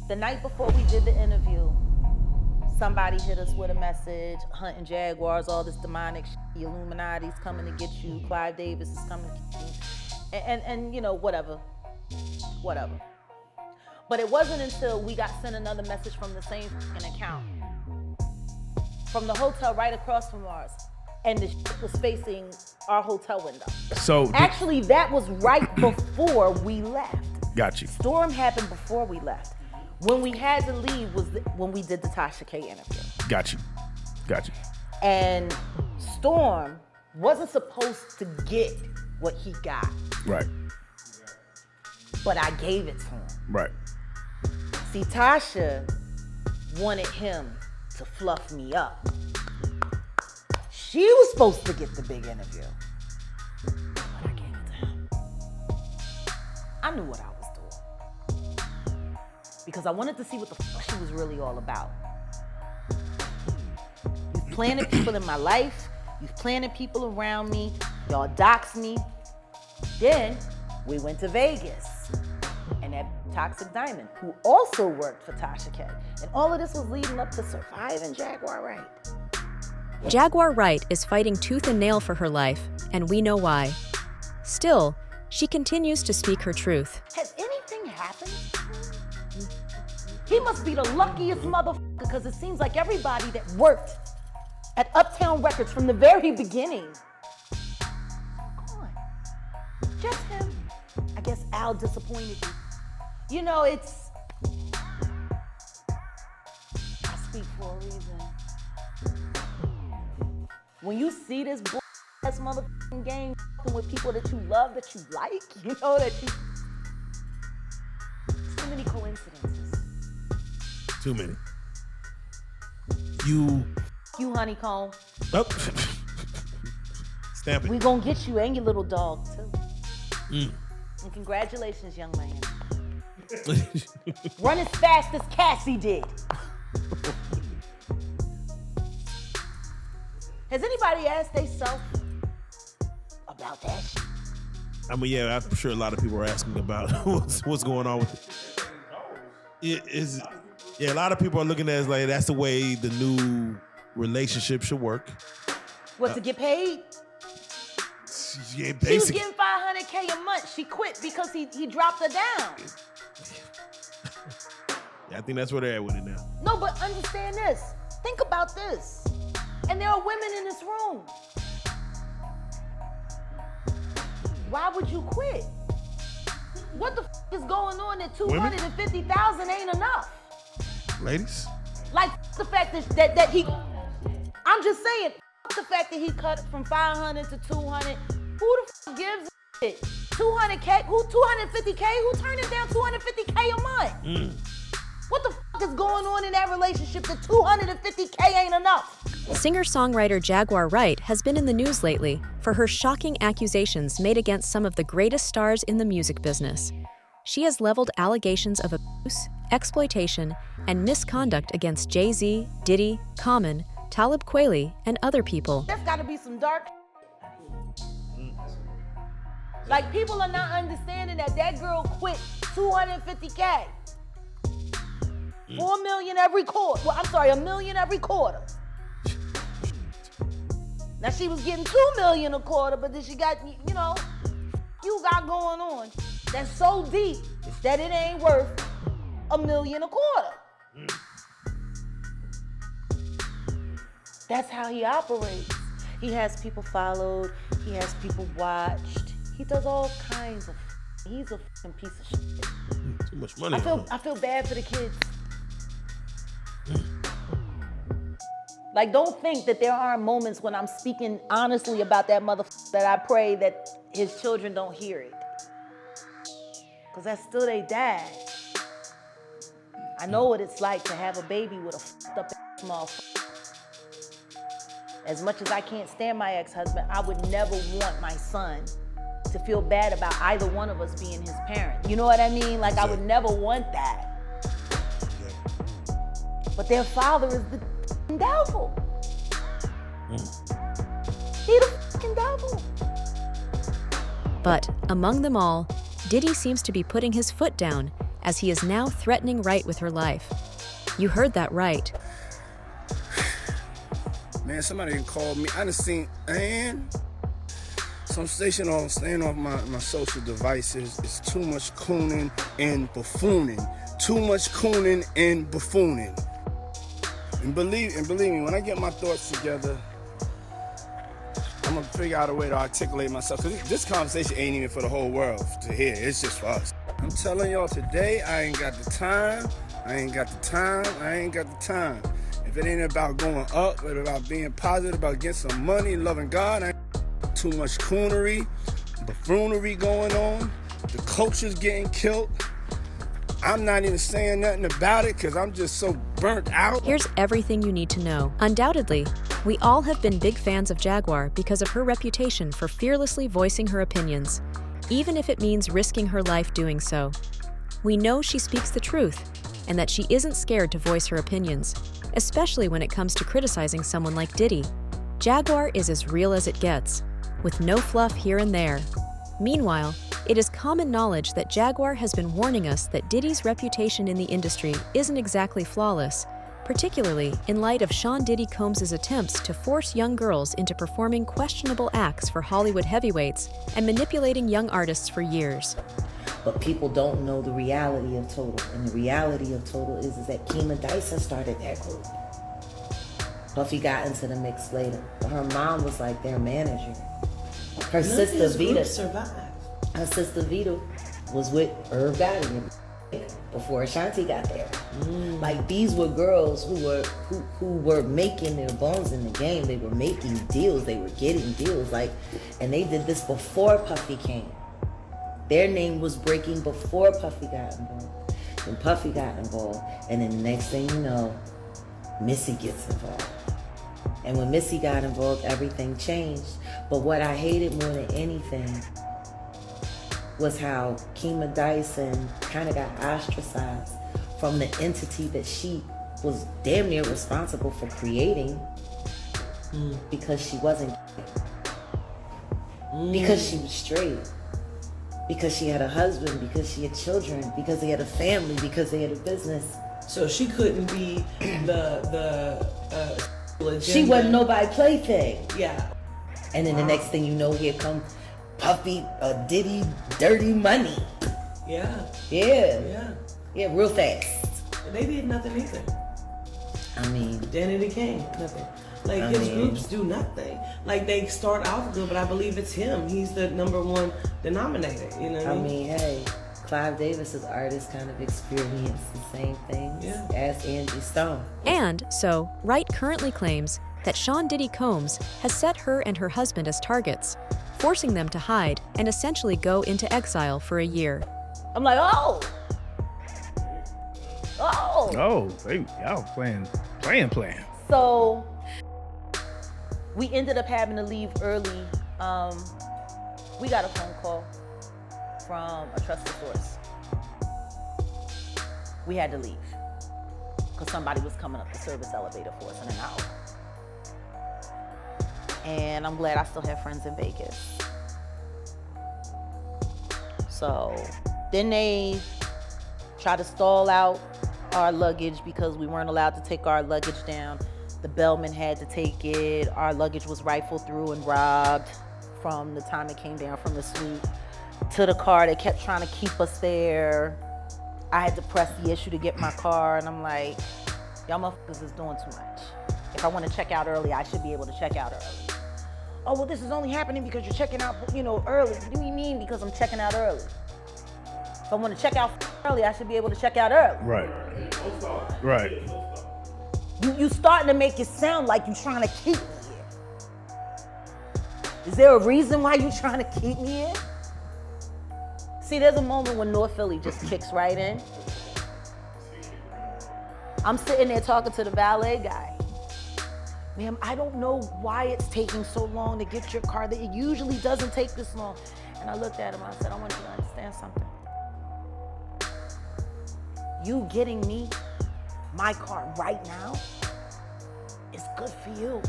The night before we did the interview, somebody hit us with a message, hunting jaguars, all this demonic shit, the Illuminati's coming to get you, Clive Davis is coming to get you, and you know, whatever. But it wasn't until we got sent another message from the same fucking account, from the hotel right across from ours, and the shit was facing our hotel window. So actually, that was right before we left. Got you. Storm happened before we left. When we had to leave was when we did the Tasha K interview. Got you. And Storm wasn't supposed to get what he got. Right. But I gave it to him. Right. See, Tasha wanted him to fluff me up. She was supposed to get the big interview. But I gave it to him. I knew what I was doing. Because I wanted to see what the fuck she was really all about. You've planted people in my life. You've planted people around me. Y'all doxed me. Then we went to Vegas. And that Toxic Diamond, who also worked for Tasha K. And all of this was leading up to surviving Jaguar Wright. Jaguar Wright is fighting tooth and nail for her life, and we know why. Still, she continues to speak her truth. Has anything happened? He must be the luckiest motherfucker, because it seems like everybody that worked at Uptown Records from the very beginning. Gone. Just him. I guess Al disappointed you. You know, I speak for a reason. When you see this ass motherfucking game with people that you love, that you like, you know, that you... There's too many coincidences. Too many. You Honeycomb. Oh. Stamp it. We gonna get you and your little dog, too. Mm. And congratulations, young man. Run as fast as Cassie did. Has anybody asked themselves about that shit? I mean, yeah, I'm sure a lot of people are asking about what's going on with it. Yeah, a lot of people are looking at it as like that's the way the new relationship should work. What, to get paid? Yeah, basically. She was getting $500K a month. She quit because he dropped her down. Yeah, I think that's where they're at with it now. No, but understand this. Think about this. And there are women in this room. Why would you quit? What the is going on that $250,000 ain't enough? Ladies? Like the fact that he, I'm just saying, the fact that he cut from 500 to 200. Who the gives a shit? 200K? Who 250K? Who turning down 250K a month? What the is going on in that relationship that 250K ain't enough? Singer-songwriter Jaguar Wright has been in the news lately for her shocking accusations made against some of the greatest stars in the music business. She has leveled allegations of abuse, exploitation, and misconduct against Jay-Z, Diddy, Common, Talib Kweli, and other people. There's gotta be some dark. Like, people are not understanding that girl quit 250K. 4 million every quarter. Well, I'm sorry, $1 million every quarter. Now she was getting $2 million a quarter, but then she got, you know, you got going on that's so deep that it ain't worth $1 million a quarter. That's how he operates. He has people followed. He has people watched. He does all kinds of. He's a fucking piece of shit. Too much money. I feel bad for the kids. Like, don't think that there aren't moments when I'm speaking honestly about that motherfucker that I pray that his children don't hear it. Because that's still their dad. I know what it's like to have a baby with a fucked up small. As much as I can't stand my ex-husband, I would never want my son to feel bad about either one of us being his parent. You know what I mean? Like, I would never want that. But their father is the devil. He the fucking devil. But among them all, Diddy seems to be putting his foot down as he is now threatening Wright with her life. You heard that right. Man, somebody can call me. I done seen, man. So I'm staying off my social devices. It's too much cooning and buffooning. Too much cooning and buffooning. And believe me, when I get my thoughts together, I'm gonna figure out a way to articulate myself. Cause this conversation ain't even for the whole world to hear. It's just for us. I'm telling y'all today, I ain't got the time. If it ain't about going up, but about being positive, about getting some money, loving God, too much coonery, buffoonery going on. The culture's getting killed. I'm not even saying nothing about it because I'm just so burnt out. Here's everything you need to know. Undoubtedly, we all have been big fans of Jaguar because of her reputation for fearlessly voicing her opinions, even if it means risking her life doing so. We know she speaks the truth and that she isn't scared to voice her opinions, especially when it comes to criticizing someone like Diddy. Jaguar is as real as it gets, with no fluff here and there. Meanwhile, it is common knowledge that Jaguar has been warning us that Diddy's reputation in the industry isn't exactly flawless, particularly in light of Sean Diddy Combs' attempts to force young girls into performing questionable acts for Hollywood heavyweights and manipulating young artists for years. But people don't know the reality of Total. And the reality of Total is that Kima Dyson started that group. Puffy got into the mix later. But her mom was like their manager. Her sister Vita survived. Her sister Vita was with Irv Gotti before Ashanti got there. Like, these were girls who were making their bones in the game. They were making deals. They were getting deals. Like, and they did this before Puffy came. Their name was breaking before Puffy got involved. Then Puffy got involved, and then the next thing you know, Missy gets involved. And when Missy got involved, everything changed. But what I hated more than anything was how Kima Dyson kind of got ostracized from the entity that she was damn near responsible for creating because she wasn't because she was straight, because she had a husband, because she had children, because they had a family, because they had a business. So she couldn't be the she wasn't nobody plaything. Yeah. And then the next thing you know, here come Puffy, Diddy, Dirty Money. Yeah. Real fast. They did nothing either. I mean, Danny King, nothing. Like, his groups do nothing. Like, they start off good, but I believe it's him. He's the number one denominator, you know what I mean? Hey, Clive Davis's artists kind of experienced the same things as Angie Stone. And so, Wright currently claims that Sean Diddy Combs has set her and her husband as targets, forcing them to hide and essentially go into exile for a year. I'm like, oh, hey, y'all playing. So we ended up having to leave early. We got a phone call from a trusted source. We had to leave because somebody was coming up the service elevator for us in an hour. And I'm glad I still have friends in Vegas. So then they tried to stall out our luggage because we weren't allowed to take our luggage down. The bellman had to take it. Our luggage was rifled through and robbed from the time it came down from the suite to the car. They kept trying to keep us there. I had to press the issue to get my car, and I'm like, y'all motherfuckers is doing too much. If I want to check out early, I should be able to check out early. Oh, well, this is only happening because you're checking out, early. What do you mean because I'm checking out early? If I want to check out early, I should be able to check out early. Right. You starting to make it sound like you're trying to keep me here. Is there a reason why you're trying to keep me here? See, there's a moment when North Philly just kicks right in. I'm sitting there talking to the valet guy. Ma'am, I don't know why it's taking so long to get your car. It usually doesn't take this long. And I looked at him and I said, I want you to understand something. You getting me my car right now is good for you.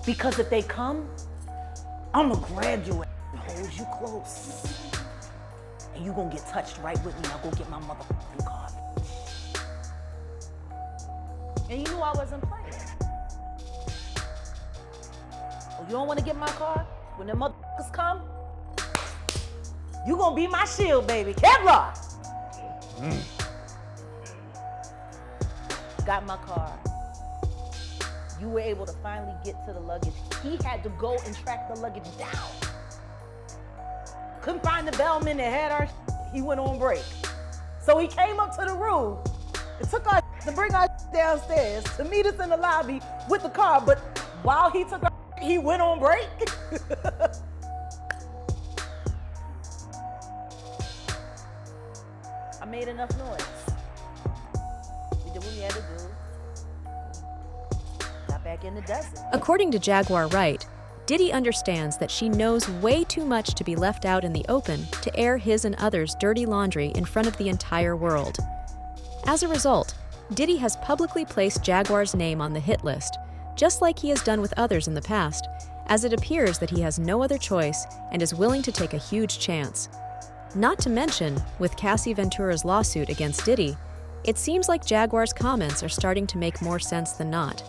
Because if they come, I'm gonna grab you and hold you close. and you gonna get touched right with me. Now go get my motherfucking car. And you knew I wasn't playing. Oh, you don't wanna get my car? When the motherfuckers come, you gonna be my shield, baby. Kevlar! Got my car. You were able to finally get to the luggage. He had to go and track the luggage down. Couldn't find the bellman that had our he went on break. So he came up to the room and took our to bring our downstairs to meet us in the lobby with the car. But while he took our he went on break. I made enough noise. We did what we had to do. Got back in the desert. According to Jaguar Wright, Diddy understands that she knows way too much to be left out in the open to air his and others' dirty laundry in front of the entire world. As a result, Diddy has publicly placed Jaguar's name on the hit list, just like he has done with others in the past, as it appears that he has no other choice and is willing to take a huge chance. Not to mention, with Cassie Ventura's lawsuit against Diddy, it seems like Jaguar's comments are starting to make more sense than not.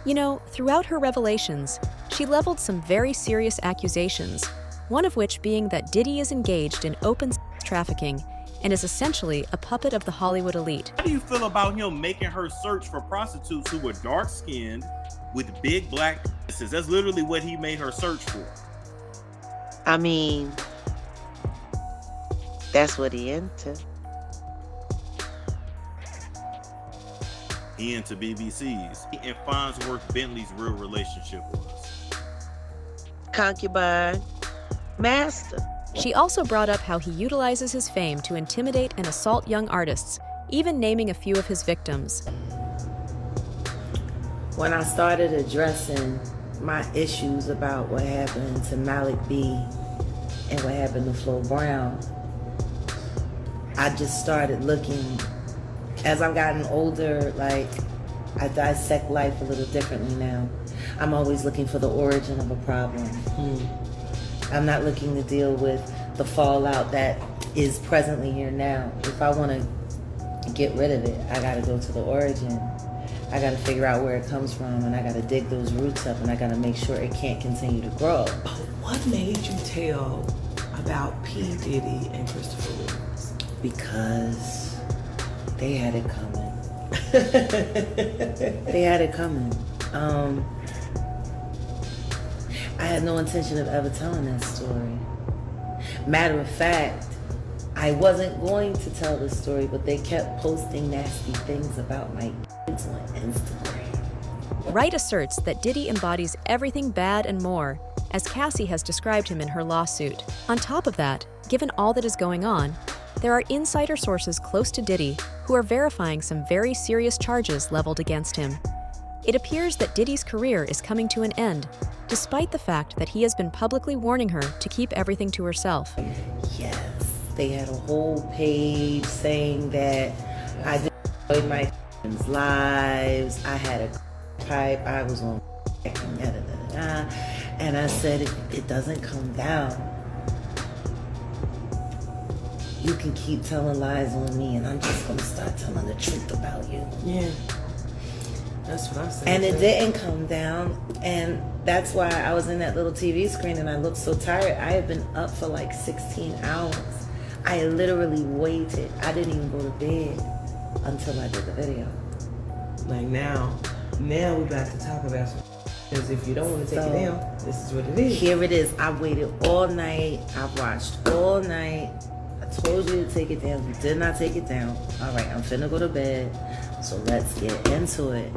You know, throughout her revelations, she leveled some very serious accusations, one of which being that Diddy is engaged in open trafficking and is essentially a puppet of the Hollywood elite. How do you feel about him making her search for prostitutes who were dark-skinned with big black penises? That's literally what he made her search for. I mean, that's what he into. He into BBCs. And Farnsworth Bentley's real relationship was Concubine, master. She also brought up how he utilizes his fame to intimidate and assault young artists, even naming a few of his victims. When I started addressing my issues about what happened to Malik B and what happened to Flo Brown, I just started looking, as I've gotten older, like I dissect life a little differently now. I'm always looking for the origin of a problem. I'm not looking to deal with the fallout that is presently here now. If I want to get rid of it, I gotta go to the origin. I gotta figure out where it comes from, and I gotta dig those roots up, and I gotta make sure it can't continue to grow. But what made you tell about P. Diddy and Christopher Williams? Because they had it coming. They had it coming. I had no intention of ever telling that story. Matter of fact, I wasn't going to tell the story, but they kept posting nasty things about my kids on Instagram. Wright asserts that Diddy embodies everything bad and more, as Cassie has described him in her lawsuit. On top of that, given all that is going on, there are insider sources close to Diddy who are verifying some very serious charges leveled against him. It appears that Diddy's career is coming to an end, despite the fact that he has been publicly warning her to keep everything to herself. Yes, they had a whole page saying that I destroyed my lives, I had a pipe, I was on and I said, if it doesn't come down, you can keep telling lies on me and I'm just gonna start telling the truth about you. Yeah. That's what I said. And it didn't come down, and that's why I was in that little TV screen and I looked so tired. I had been up for like 16 hours. I literally waited. I didn't even go to bed until I did the video. Like now we're about to talk about some. Because if you don't want to take it down, this is what it is. Here it is. I waited all night. I watched all night. I told you to take it down. You did not take it down. All right, I'm finna go to bed. So let's get into it.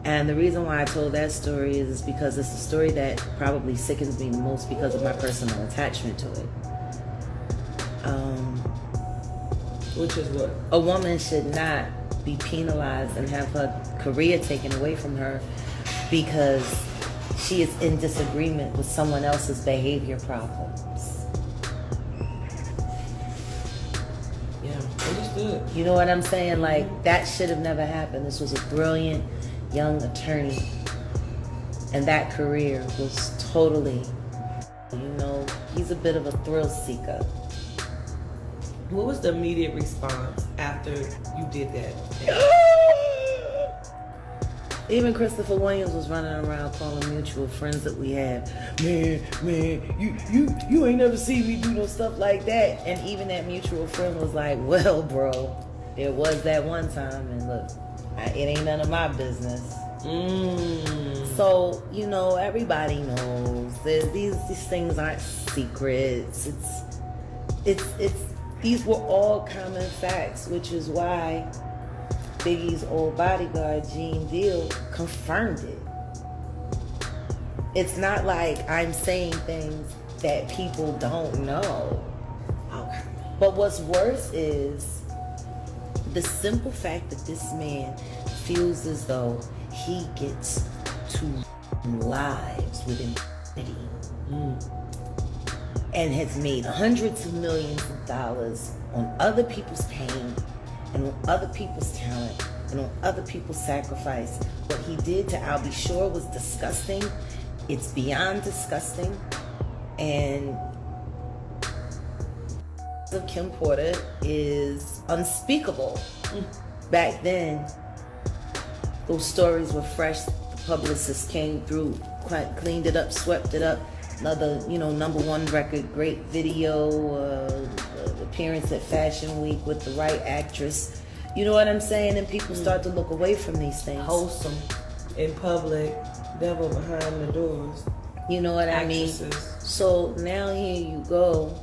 And the reason why I told that story is because it's a story that probably sickens me the most because of my personal attachment to it. Which is what? A woman should not be penalized and have her career taken away from her because she is in disagreement with someone else's behavior problems. Yeah, understood. You know what I'm saying? Like, that should have never happened. This was a brilliant young attorney, and that career was totally, he's a bit of a thrill seeker. What was the immediate response after you did that? Even Christopher Williams was running around calling mutual friends that we had, man, you ain't never seen me do no stuff like that. And even that mutual friend was like, well, bro, there was that one time, and look, it ain't none of my business. So, you know, everybody knows these things aren't secrets. These were all common facts, which is why Biggie's old bodyguard, Gene Deal, confirmed it. It's not like I'm saying things that people don't know. Okay. But what's worse is the simple fact that this man feels as though he gets to lives with impunity and has made hundreds of millions of dollars on other people's pain and on other people's talent and on other people's sacrifice. What he did to Albie Shore was disgusting. It's beyond disgusting. And of Kim Porter is unspeakable. Back then, those stories were fresh. The publicist came through, cleaned it up, swept it up. Another, #1 record, great video, appearance at Fashion Week with the right actress. You know what I'm saying? And people start to look away from these things. Wholesome, in public, devil behind the doors. You know what I mean? So now here you go,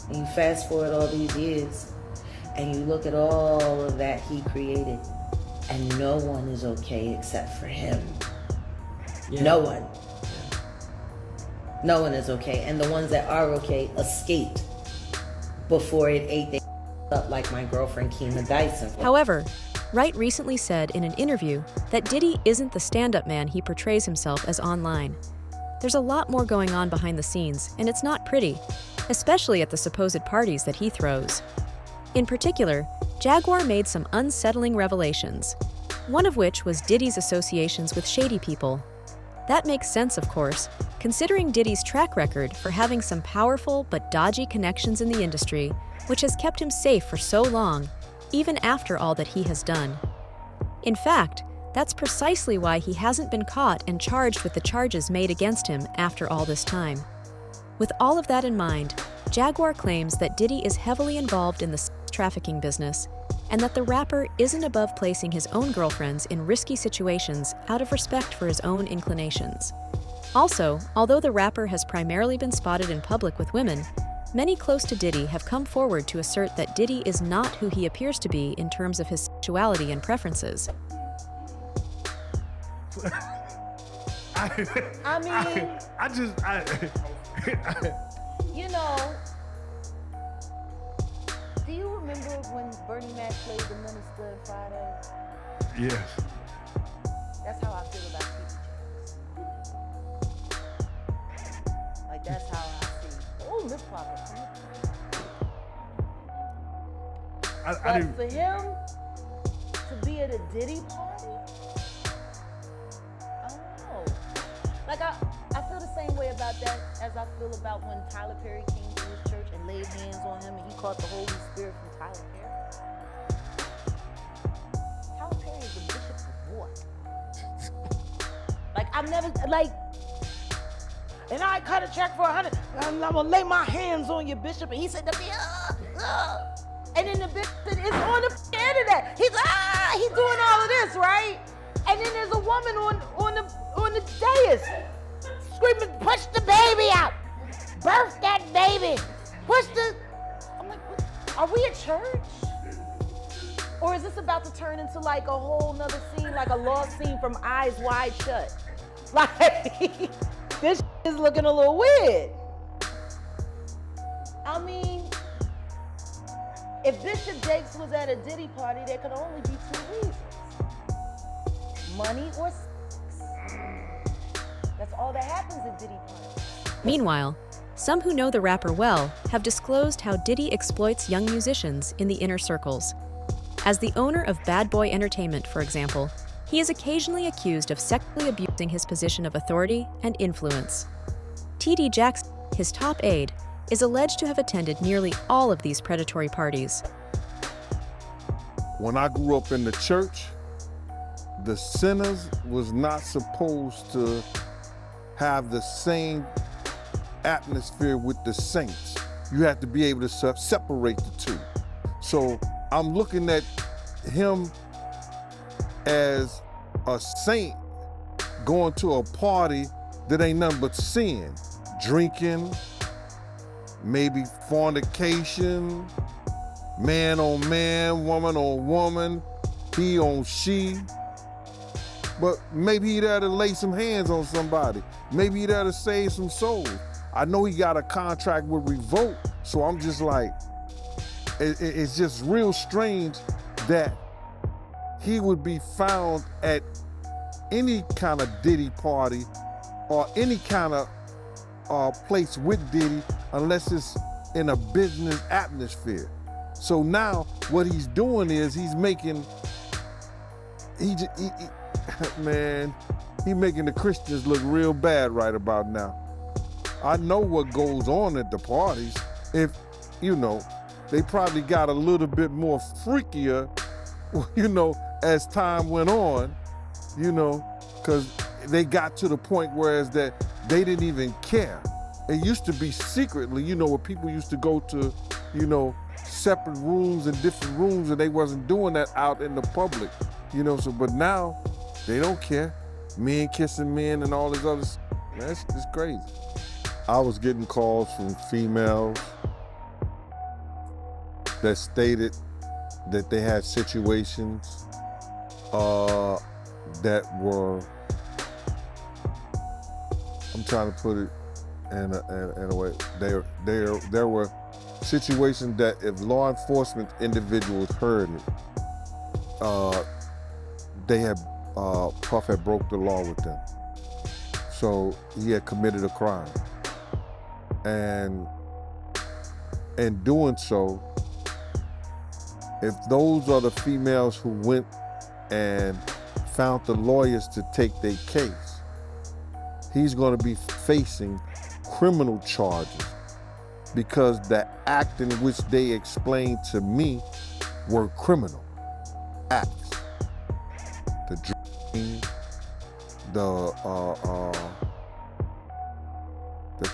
and you fast forward all these years, and you look at all of that he created, and no one is okay except for him. Yeah. No one. No one is okay. And the ones that are okay escaped before it ate their up like my girlfriend Keena Dyson. However, Wright recently said in an interview that Diddy isn't the stand-up man he portrays himself as online. There's a lot more going on behind the scenes, and it's not pretty, especially at the supposed parties that he throws. In particular, Jaguar made some unsettling revelations, one of which was Diddy's associations with shady people. That makes sense, of course, considering Diddy's track record for having some powerful but dodgy connections in the industry, which has kept him safe for so long, even after all that he has done. In fact, that's precisely why he hasn't been caught and charged with the charges made against him after all this time. With all of that in mind, Jaguar claims that Diddy is heavily involved in the sex trafficking business, and that the rapper isn't above placing his own girlfriends in risky situations out of respect for his own inclinations. Also, although the rapper has primarily been spotted in public with women, many close to Diddy have come forward to assert that Diddy is not who he appears to be in terms of his sexuality and preferences. Do you remember when Bernie Mac played the minister in Friday? Yes. That's how I feel about Peeper. Like, that's how I see. Oh, lip popper. But for him to be at a Diddy party, I don't know. Like, I feel the same way about that as I feel about when Tyler Perry came to his church and laid hands on him and he caught the Holy Spirit from Tyler Perry. Tyler Perry is the bishop of what? Like, I've never, like, and I cut a check for $100, and I'm gonna lay my hands on your bishop, and he said to me, and then the bishop is on the internet. He's doing all of this, right? And then there's a woman on the dais screaming, push the baby out, birth that baby, I'm like, are we a church? Or is this about to turn into like a whole nother scene, like a lost scene from Eyes Wide Shut? Like, this is looking a little weird. I mean, if Bishop Jakes was at a Diddy party, there could only be two reasons. Money or sex. That's all that happens at Diddy parties. Meanwhile, some who know the rapper well have disclosed how Diddy exploits young musicians in the inner circles. As the owner of Bad Boy Entertainment, for example, he is occasionally accused of sexually abusing his position of authority and influence. T.D. Jackson, his top aide, is alleged to have attended nearly all of these predatory parties. When I grew up in the church, the sinners was not supposed to have the same atmosphere with the saints. You have to be able to separate the two. So I'm looking at him as a saint going to a party that ain't nothing but sin. Drinking, maybe fornication, man on man, woman on woman, he on she. But maybe he there to lay some hands on somebody. Maybe he there to save some souls. I know he got a contract with Revolt, so I'm just like, it's just real strange that he would be found at any kind of Diddy party or any kind of place with Diddy unless it's in a business atmosphere. So now what he's doing is he's making, man, he making the Christians look real bad right about now. I know what goes on at the parties. If, you know, they probably got a little bit more freakier, you know, as time went on, you know, because they got to the point whereas that they didn't even care. It used to be secretly, you know, where people used to go to, you know, separate rooms and different rooms, and they wasn't doing that out in the public, you know, so, but now they don't care. Men kissing men and all this other stuff. That's just crazy. I was getting calls from females that stated that they had situations that were, I'm trying to put it in a way, there were situations that if law enforcement individuals heard it, they had, Puff had broke the law with them. So he had committed a crime. And in doing so, if those are the females who went and found the lawyers to take their case, he's going to be facing criminal charges because the act in which they explained to me were criminal acts. The drinking, the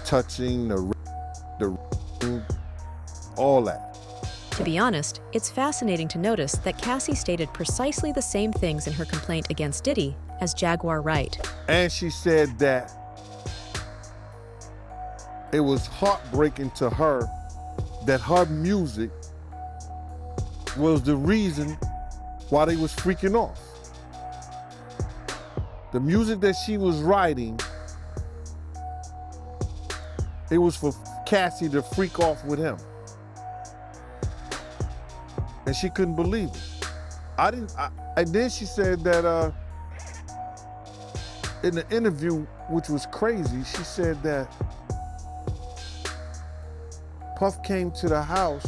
touching, the all that. To be honest, it's fascinating to notice that Cassie stated precisely the same things in her complaint against Diddy as Jaguar Wright. And she said that it was heartbreaking to her that her music was the reason why they was freaking off. The music that she was writing, it was for Cassie to freak off with him. And she couldn't believe it. And then she said that in the interview, which was crazy, she said that Puff came to the house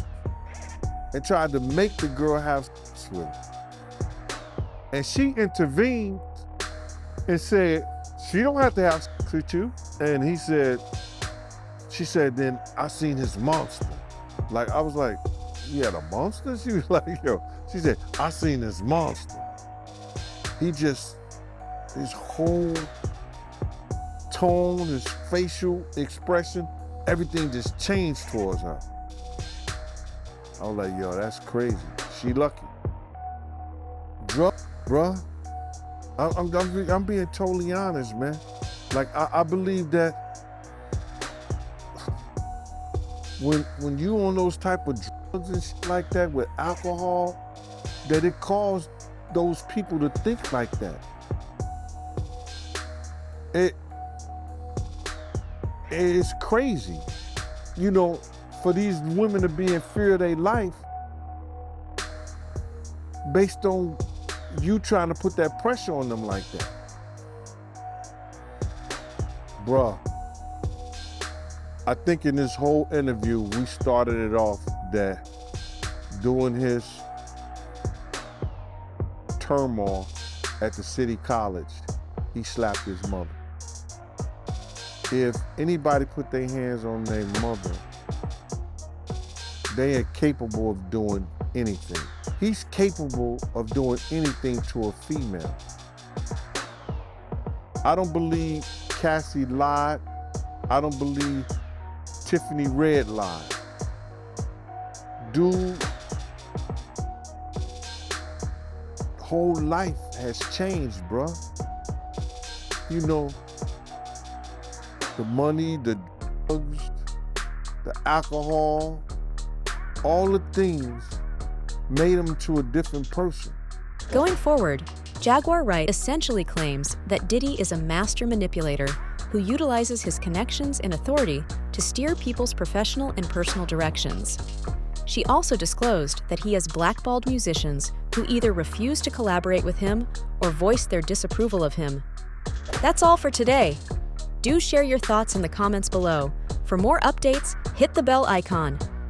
and tried to make the girl have sex with him. And she intervened and said, she don't have to have sex with you. And she said, then I seen his monster. Like, I was like, you had a monster? She was like, yo, she said, I seen his monster. His whole tone, his facial expression, everything just changed towards her. I was like, yo, that's crazy. She lucky. Bruh, I'm being totally honest, man. Like, I believe that when you on those type of drugs and shit like that with alcohol, that it caused those people to think like that. It's crazy, you know, for these women to be in fear of their life based on you trying to put that pressure on them like that. Bruh, I think in this whole interview, we started it off that during his turmoil at the city college, he slapped his mother. If anybody put their hands on their mother, they are capable of doing anything. He's capable of doing anything to a female. I don't believe Cassie lied. I don't believe Tiffany Red lied. Dude, whole life has changed, bruh. You know, the money, the drugs, the alcohol, all the things made him to a different person. Going forward, Jaguar Wright essentially claims that Diddy is a master manipulator who utilizes his connections and authority to steer people's professional and personal directions. She also disclosed that he has blackballed musicians who either refuse to collaborate with him or voice their disapproval of him. That's all for today. Do share your thoughts in the comments below. For more updates, hit the bell icon.